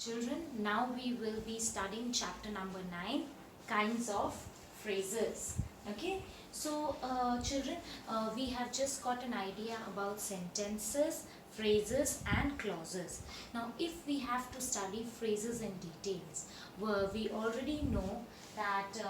Children, now we will be studying chapter number 9, kinds of phrases. Okay, so children, we have just got an idea about sentences, phrases and clauses. Now if we have to study phrases in details, we already know that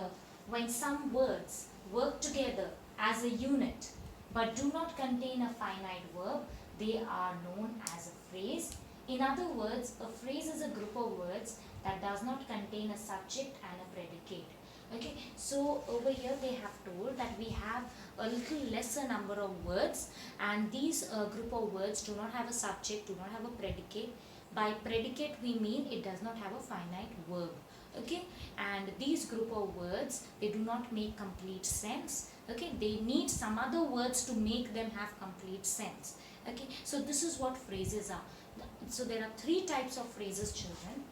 when some words work together as a unit but do not contain a finite verb, they are known as a phrase. In other words, a phrase is a group of words that does not contain a subject and a predicate. Okay, so over here they have told that we have a little lesser number of words, and these group of words do not have a subject, do not have a predicate. By predicate we mean it does not have a finite verb. Okay, and these group of words, they do not make complete sense. Okay, they need some other words to make them have complete sense. Okay, so this is what phrases are. So there are three types of phrases, children: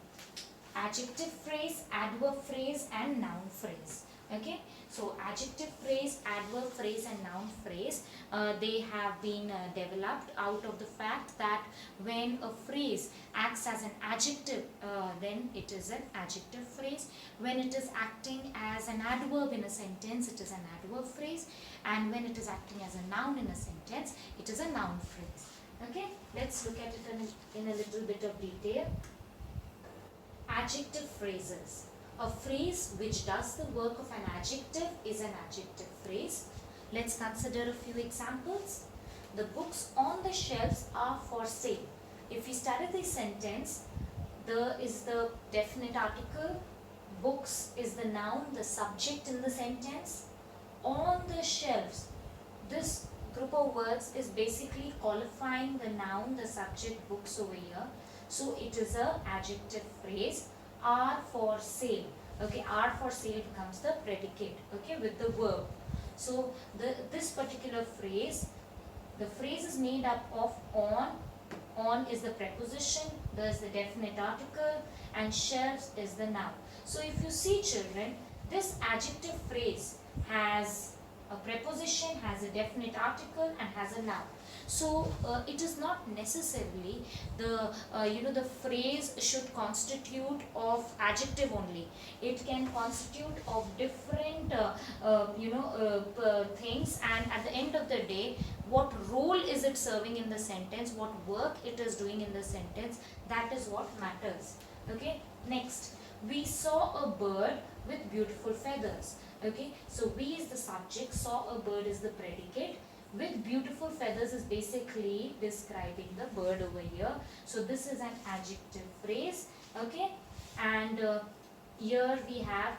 adjective phrase, adverb phrase and noun phrase. Okay, so adjective phrase, adverb phrase and noun phrase, they have been developed out of the fact that when a phrase acts as an adjective, then it is an adjective phrase. When it is acting as an adverb in a sentence, it is an adverb phrase, and when it is acting as a noun in a sentence, it is a noun phrase. Okay, let's look at it in a little bit of detail. Adjective phrases. A phrase which does the work of an adjective is an adjective phrase. Let's consider a few examples. The books on the shelves are for sale. If we study this sentence, the is the definite article, books is the noun, the subject in the sentence. On the shelves, this group of words is basically qualifying the noun, the subject, books over here. So it is a adjective phrase. Are for sale. Okay, are for sale becomes the predicate. Okay, with the verb. So this particular phrase, the phrase is made up of on. On is the preposition, there is the definite article, and shelves is the noun. So if you see, children, this adjective phrase has a preposition, has a definite article and has a noun. So it is not necessarily the the phrase should constitute of adjective only. It can constitute of different things, and at the end of the day, what role is it serving in the sentence, what work it is doing in the sentence, that is what matters. Okay, next, we saw a bird with beautiful feathers. Okay, so we is the subject, saw a bird is the predicate, with beautiful feathers is basically describing the bird over here. So this is an adjective phrase. Okay, and here we have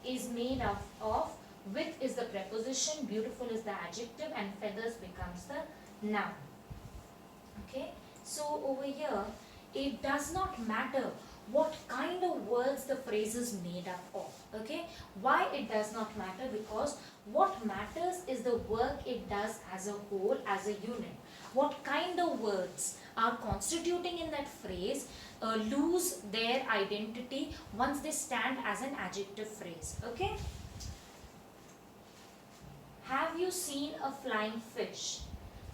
is made up of with is the preposition, beautiful is the adjective, and feathers becomes the noun. Okay, so over here it does not matter what kind of words the phrase is made up of. Okay, why it does not matter? Because what matters is the work it does as a whole, as a unit. What kind of words are constituting in that phrase lose their identity once they stand as an adjective phrase. Okay, have you seen a flying fish?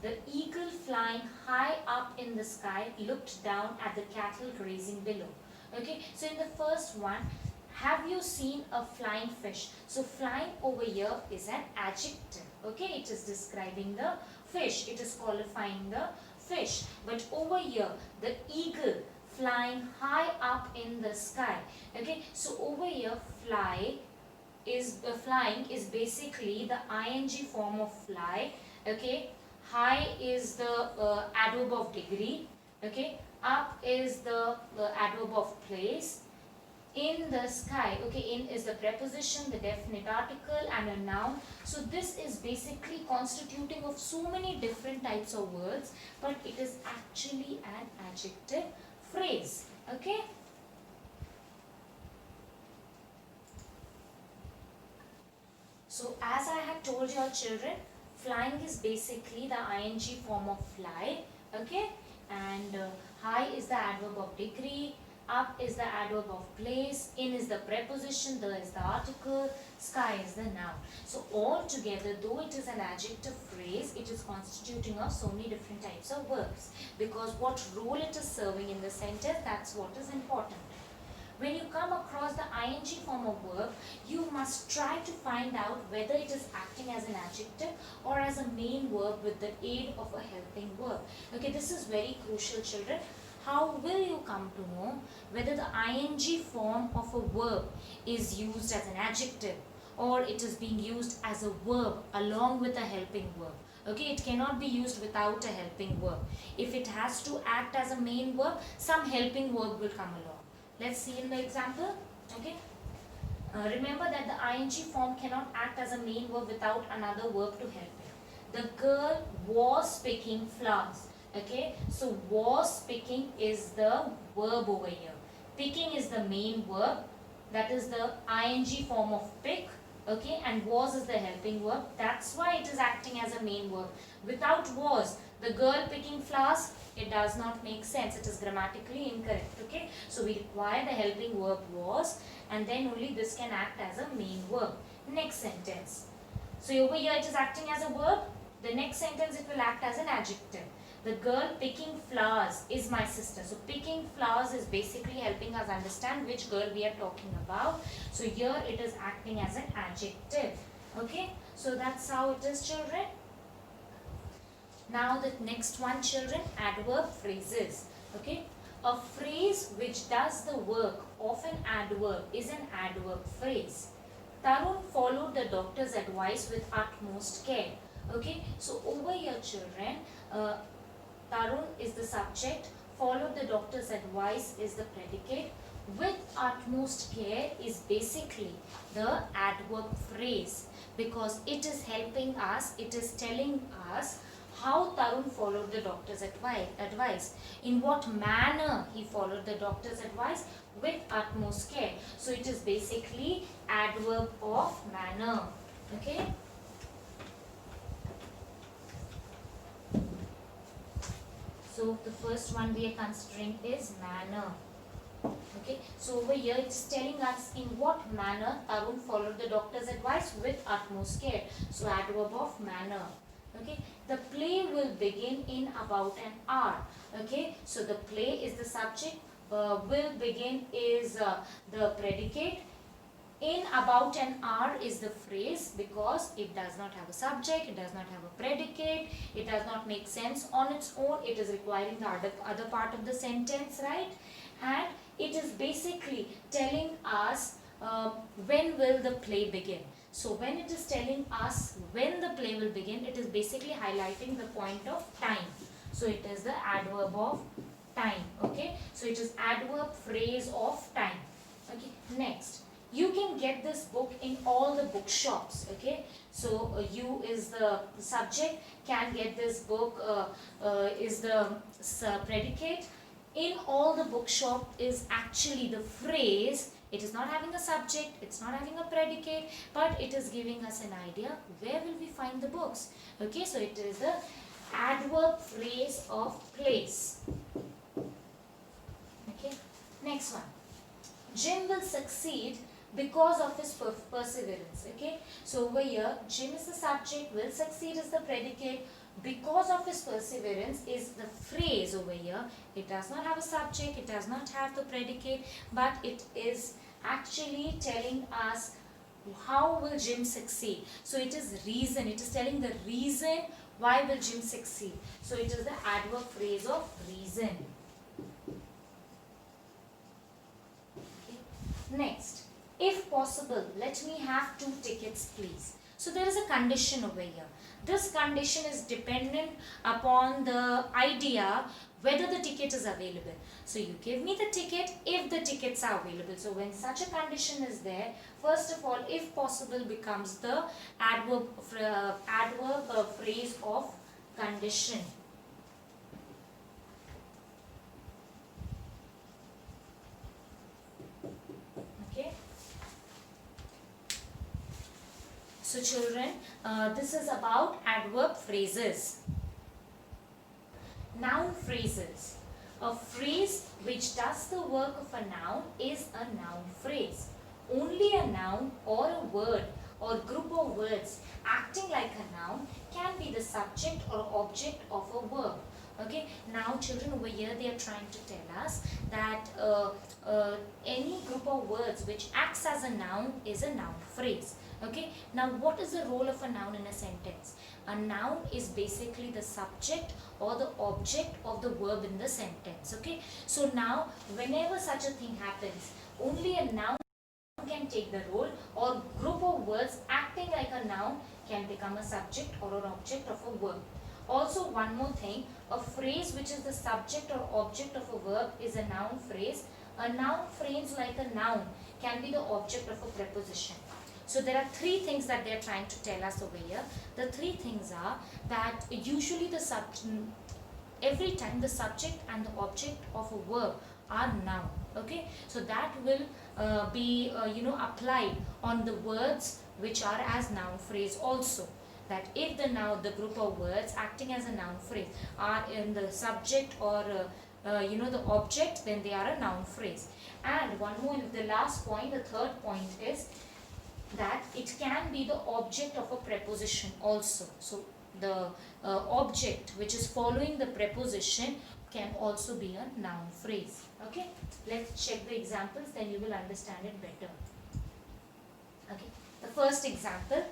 The eagle, flying high up in the sky, looked down at the cattle grazing below. Okay, so in the first one, have you seen a flying fish? So flying over here is an adjective. Okay, it is describing the fish, it is qualifying the fish. But over here, the eagle flying high up in the sky. Okay, so over here, flying is basically the ing form of fly. Okay, high is the adverb of degree. Okay, up is the adverb of place. In the sky, okay, in is the preposition, the definite article and a noun. So this is basically constituting of so many different types of words, but it is actually an adjective phrase. Okay, so as I had told your children, flying is basically the ing form of fly. Okay, and high is the adverb of degree, Up is the adverb of place, in is the preposition, the is the article, sky is the noun. So all together, though it is an adjective phrase, it is constituting of so many different types of verbs, because what role it is serving in the sentence, that's what is important. When you come across the ing form of verb, you must try to find out whether it is acting as an adjective or as a main verb with the aid of a helping verb. Okay, this is very crucial, children. How will you come to know whether the ing form of a verb is used as an adjective or it is being used as a verb along with a helping verb? Okay, it cannot be used without a helping verb. If it has to act as a main verb, some helping verb will come along. Let's see in the example. Okay. Remember that the ing form cannot act as a main verb without another verb to help it. The girl was picking flowers. Okay, so was picking is the verb over here. Picking is the main verb, that is the ing form of pick. Okay, and was is the helping verb. That's why it is acting as a main verb. Without was, the girl picking flowers, it does not make sense. It is grammatically incorrect. Okay, so we require the helping verb was, and then only this can act as a main verb. Next sentence. So over here it is acting as a verb. The next sentence it will act as an adjective. The girl picking flowers is my sister. So picking flowers is basically helping us understand which girl we are talking about. So here it is acting as an adjective. Okay, so that's how it is, children. Now the next one, children, adverb phrases. Okay, a phrase which does the work of an adverb is an adverb phrase. Tarun followed the doctor's advice with utmost care. Okay, so over here, children, Tarun is the subject, followed the doctor's advice is the predicate, with utmost care is basically the adverb phrase, because it is helping us, it is telling us how Tarun followed the doctor's advice, in what manner he followed the doctor's advice, with utmost care. So it is basically adverb of manner. Okay. So the first one we are considering is manner. Okay, so over here it's telling us in what manner Tarun followed the doctor's advice, with utmost care. So adverb of manner. Okay, the play will begin in about an hour. Okay, so the play is the subject, will begin is the predicate. In about an hour is the phrase, because it does not have a subject, it does not have a predicate, it does not make sense on its own, it is requiring the other part of the sentence, right? And it is basically telling us when will the play begin. So when it is telling us when the play will begin, it is basically highlighting the point of time. So it is the adverb of time. Okay, so it is adverb phrase of time. Okay, next. You can get this book in all the bookshops. Okay, so you is the subject, can get this book is the predicate. In all the bookshop is actually the phrase. It is not having a subject, it's not having a predicate, but it is giving us an idea where will we find the books. Okay, so it is the adverb phrase of place. Okay, next one. Jim will succeed because of his perseverance. Okay, so over here Jim is the subject, will succeed is the predicate, because of his perseverance is the phrase over here. It does not have a subject, it does not have the predicate, but it is actually telling us how will Jim succeed. So it is reason, it is telling the reason why will Jim succeed. So it is the adverb phrase of reason. Okay. Next, if possible, let me have 2 tickets please. So there is a condition over here. This condition is dependent upon the idea whether the ticket is available. So you give me the ticket if the tickets are available. So when such a condition is there, first of all, if possible becomes the adverb phrase of condition. Okay. So children, this is about adverb phrases. Noun phrases. A phrase which does the work of a noun is a noun phrase. Only a noun or a word or group of words acting like a noun can be the subject or object of a verb. Okay, now children, over here they are trying to tell us that any group of words which acts as a noun is a noun phrase. Okay, now what is the role of a noun in a sentence? A noun is basically the subject or the object of the verb in the sentence. Okay, so now whenever such a thing happens, only a noun can take the role, or group of words acting like a noun can become a subject or an object of a verb. Also, one more thing, a phrase which is the subject or object of a verb is a noun phrase. A noun phrase like a noun can be the object of a preposition. So there are three things that they are trying to tell us over here. The three things are that usually every time the subject and the object of a verb are noun. Okay, so that will be applied on the words which are as noun phrase also. That if the group of words acting as a noun phrase are in the subject or the object, then they are a noun phrase. And one more, the last point, the third point is that it can be the object of a preposition also. So the object which is following the preposition can also be a noun phrase. Okay, let's check the examples, then you will understand it better. Okay, the first example,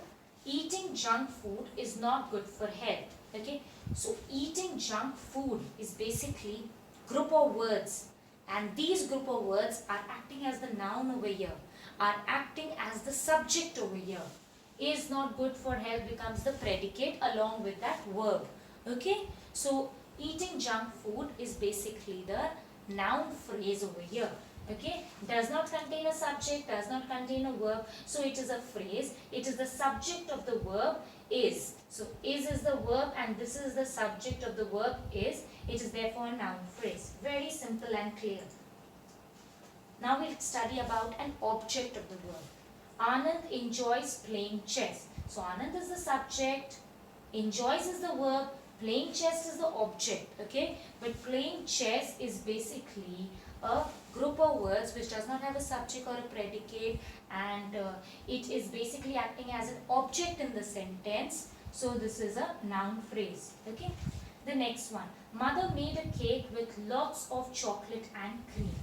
eating junk food is not good for health. Okay, so eating junk food is basically group of words, and these group of words are acting as the noun over here, are acting as the subject over here. Is not good for health becomes the predicate along with that verb. Okay, so eating junk food is basically the noun phrase over here. Okay, does not contain a subject, does not contain a verb, so it is a phrase. It is the subject of the verb is. So is the verb and this is the subject of the verb is. It is therefore a noun phrase. Very simple and clear. Now we'll study about an object of the verb. Anand enjoys playing chess. So Anand is the subject, enjoys is the verb, playing chess is the object. Okay, but playing chess is basically a group of words which does not have a subject or a predicate, and it is basically acting as an object in the sentence. So this is a noun phrase. Okay, the next one, mother made a cake with lots of chocolate and cream.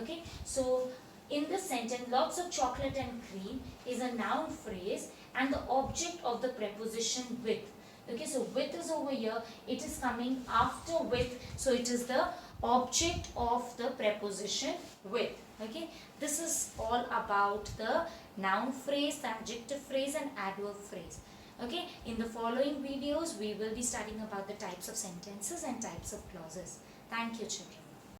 Okay, so in this sentence, lots of chocolate and cream is a noun phrase and the object of the preposition with. Okay, so with is over here, it is coming after with, so it is the object of the preposition with. Okay, this is all about the noun phrase, the adjective phrase and adverb phrase. Okay, in the following videos we will be studying about the types of sentences and types of clauses. Thank you, children.